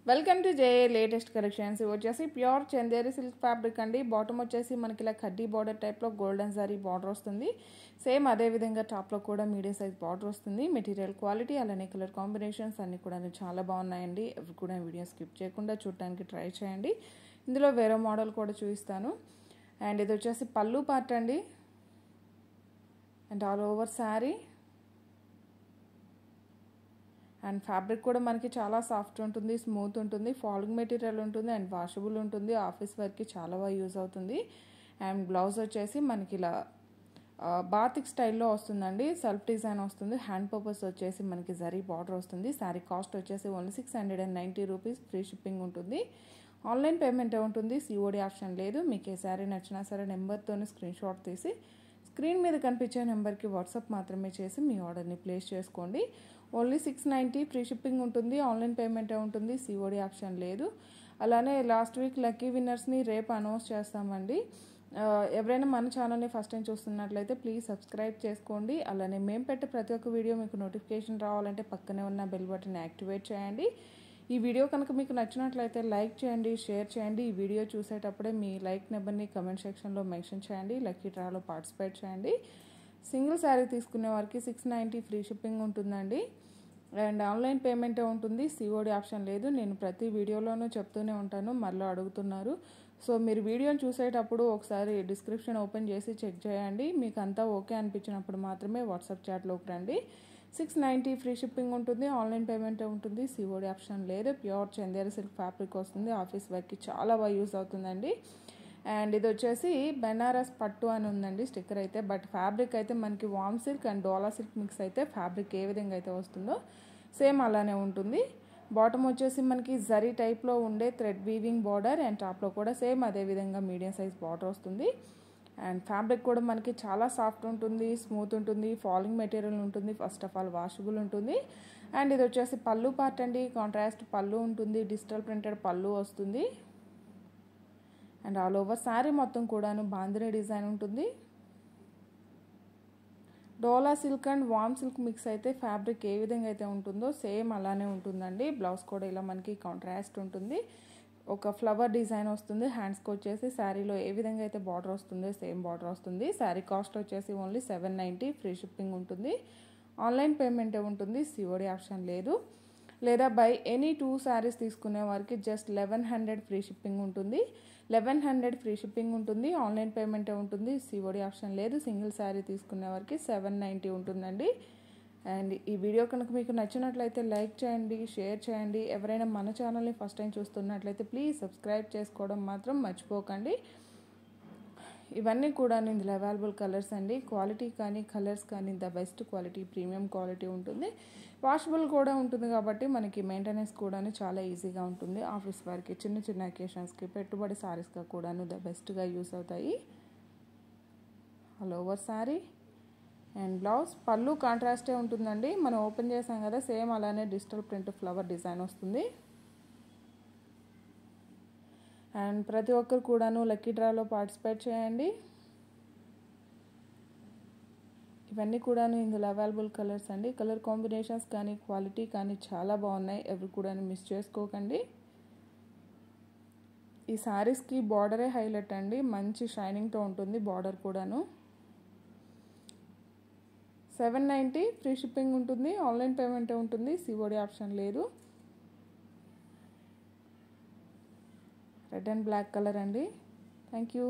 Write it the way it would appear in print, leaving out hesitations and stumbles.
Welcome to J latest collections. ఇవి వచ్చేసి pure Chanderi silk fabric అండి. బాటమ్ వచ్చేసి మనకి ఇలా కడ్డీ బార్డర్ టైప్లో గోల్డెన్ సారీ బార్డర్ వస్తుంది. సేమ్ అదేవిధంగా టాప్లో కూడా మీడియం సైజ్ బార్డర్ వస్తుంది. మెటీరియల్ క్వాలిటీ అలానే కలర్ కాంబినేషన్స్ అన్నీ కూడా చాలా బాగున్నాయండి. అవి కూడా వీడియో స్కిప్ చేయకుండా చూడటానికి ట్రై చేయండి. ఇందులో వేరే మోడల్ కూడా చూపిస్తాను. అండ్ ఇది వచ్చేసి పళ్ళు పార్ట్ అండి. And all over sari. And fabric కూడా మనకి చాలా సాఫ్ట్ ఉంటుంది, స్మూత్ ఉంటుంది, ఫాలింగ్ మెటీరియల్ ఉంటుంది అండ్ వాషబుల్ ఉంటుంది. ఆఫీస్ వర్క్కి చాలా బాగా యూజ్ అవుతుంది. అండ్ బ్లౌజ్ వచ్చేసి మనకి ఇలా బాతిక్ స్టైల్లో వస్తుందండి. సెల్ఫ్ డిజైన్ వస్తుంది. హ్యాండ్ పర్పస్ వచ్చేసి మనకి జరీ బార్డర్ వస్తుంది. శారీ కాస్ట్ వచ్చేసి ఓన్లీ 690 రూపీస్. ఫ్రీ షిప్పింగ్ ఉంటుంది. ఆన్లైన్ పేమెంట్ ఉంటుంది. సిఓడి ఆప్షన్ లేదు. మీకు ఏ శారీ నచ్చినా సరే నెంబర్తోనే స్క్రీన్ షాట్ తీసి స్క్రీన్ మీద కనిపించే నెంబర్కి వాట్సాప్ మాత్రమే చేసి మీ ఆర్డర్ని ప్లేస్ చేసుకోండి. ఓన్లీ 690 ఫ్రీ షిప్పింగ్ ఉంటుంది. ఆన్లైన్ పేమెంటే ఉంటుంది. సిఓడి ఆప్షన్ లేదు. అలానే లాస్ట్ వీక్ లక్కీ విన్నర్స్ని రేపు అనౌన్స్ చేస్తామండి. ఎవరైనా మన ఛానల్ని ఫస్ట్ టైం చూస్తున్నట్లయితే ప్లీజ్ సబ్స్క్రైబ్ చేసుకోండి. అలానే మేము పెట్టే ప్రతి ఒక్క వీడియో మీకు నోటిఫికేషన్ రావాలంటే పక్కనే ఉన్న బెల్ బటన్ యాక్టివేట్ చేయండి. ఈ వీడియో కనుక మీకు నచ్చినట్లయితే లైక్ చేయండి, షేర్ చేయండి. ఈ వీడియో చూసేటప్పుడే మీ లైక్ నెంబర్ని కమెంట్ సెక్షన్లో మెన్షన్ చేయండి. లక్కీ డ్రాలో పార్టిసిపేట్ చేయండి. సింగిల్ శారీ తీసుకునే వారికి 690 ఫ్రీ షిప్పింగ్ ఉంటుందండి. అండ్ ఆన్లైన్ పేమెంటే ఉంటుంది. సిఓడి ఆప్షన్ లేదు. నేను ప్రతి వీడియోలోనూ చెప్తూనే ఉంటాను, మళ్ళీ అడుగుతున్నారు. సో మీరు వీడియోని చూసేటప్పుడు ఒకసారి డిస్క్రిప్షన్ ఓపెన్ చేసి చెక్ చేయండి. మీకు అంతా ఓకే అనిపించినప్పుడు మాత్రమే వాట్సాప్ చాట్లోకి రండి. 690 ఫ్రీ షిప్పింగ్ ఉంటుంది. ఆన్లైన్ పేమెంటే ఉంటుంది. సిఓడి ఆప్షన్ లేదు. ప్యూర్ చందేరి సిల్క్ ఫ్యాబ్రిక్ వస్తుంది. ఆఫీస్ వర్క్కి చాలా బాగా యూజ్ అవుతుందండి. అండ్ ఇది వచ్చేసి బెనారస్ పట్టు అని ఉందండి స్టిక్కర్ అయితే. బట్ ఫ్యాబ్రిక్ అయితే మనకి warm silk and dola silk mix అయితే ఫ్యాబ్రిక్ ఏ విధంగా అయితే వస్తుందో సేమ్ అలానే ఉంటుంది. బాటమ్ వచ్చేసి మనకి జరీ టైప్లో ఉండే థ్రెడ్ వీవింగ్ బార్డర్ అండ్ టాప్లో కూడా సేమ్ అదే విధంగా మీడియం సైజ్ బార్డర్ వస్తుంది. అండ్ ఫ్యాబ్రిక్ కూడా మనకి చాలా సాఫ్ట్ ఉంటుంది, స్మూత్ ఉంటుంది, ఫాలింగ్ మెటీరియల్ ఉంటుంది. ఫస్ట్ ఆఫ్ ఆల్ వాషబుల్ ఉంటుంది. అండ్ ఇది వచ్చేసి పళ్ళు పార్ట్ అండి. కాంట్రాస్ట్ పళ్ళు ఉంటుంది. డిజిటల్ ప్రింటెడ్ పళ్ళు వస్తుంది. అండ్ ఆల్ ఓవర్ శారీ మొత్తం కూడాను బాందిని డిజైన్ ఉంటుంది. Dola silk and warm silk mix అయితే ఫ్యాబ్రిక్ ఏ విధంగా అయితే ఉంటుందో సేమ్ అలానే ఉంటుందండి. బ్లౌజ్ కూడా ఇలా మనకి కాంట్రాస్ట్ ఉంటుంది. ఒక ఫ్లవర్ డిజైన్ వస్తుంది. హ్యాండ్స్కి వచ్చేసి శారీలో ఏ విధంగా అయితే బార్డర్ వస్తుందో సేమ్ బార్డర్ వస్తుంది. శారీ కాస్ట్ వచ్చేసి ఓన్లీ 790 ఫ్రీ షిప్పింగ్ ఉంటుంది. ఆన్లైన్ పేమెంటే ఉంటుంది. సిఓడి ఆప్షన్ లేదు. లేదా బై ఎనీ 2 శారీస్ తీసుకునే వారికి జస్ట్ 1100 ఫ్రీ షిప్పింగ్ ఉంటుంది. 1100 ఫ్రీ షిప్పింగ్ ఉంటుంది. ఆన్లైన్ పేమెంటే ఉంటుంది. సిఓడి ఆప్షన్ లేదు. సింగిల్ శారీ తీసుకునే వారికి 790 ఉంటుందండి. అండ్ ఈ వీడియో కనుక మీకు నచ్చినట్లయితే లైక్ చేయండి, షేర్ చేయండి. ఎవరైనా మన ఛానల్ని ఫస్ట్ టైం చూస్తున్నట్లయితే ప్లీజ్ సబ్స్క్రైబ్ చేసుకోవడం మాత్రం మర్చిపోకండి. ఇవన్నీ కూడా ఇందులో అవైలబుల్ కలర్స్ అండి. క్వాలిటీ కానీ కలర్స్ కానీ the best quality, premium quality ఉంటుంది. వాషబుల్ కూడా ఉంటుంది కాబట్టి మనకి మెయింటెనెన్స్ కూడా చాలా ఈజీగా ఉంటుంది. ఆఫీస్ వర్క్కి, చిన్న చిన్న అకేషన్స్కి, పెట్టుబడి సారీస్గా కూడాను ద బెస్ట్గా యూస్ అవుతాయి. All over sari and blouse. పళ్ళు కాంట్రాస్టే ఉంటుందండి. మనం ఓపెన్ చేసాం కదా సేమ్ అలానే డిజిటల్ ప్రింట్ ఫ్లవర్ డిజైన్ వస్తుంది. అండ్ ప్రతి ఒక్కరు కూడాను లక్కీ డ్రాలో పార్టిసిపేట్ చేయండి. ఇవన్నీ కూడాను ఇందులో అవైలబుల్ కలర్స్ అండి. కలర్ కాంబినేషన్స్ కానీ క్వాలిటీ కానీ చాలా బాగున్నాయి. ఎవరు కూడా మిస్ చేసుకోకండి. ఈ శారీస్కి బార్డరే హైలైట్ అండి. మంచి షైనింగ్తో ఉంటుంది బార్డర్ కూడాను. 790 ఫ్రీ షిప్పింగ్ ఉంటుంది. ఆన్లైన్ పేమెంటే ఉంటుంది. సిఓడి ఆప్షన్ లేదు. రెడ్ అండ్ బ్లాక్ కలర్ అండి. Thank you.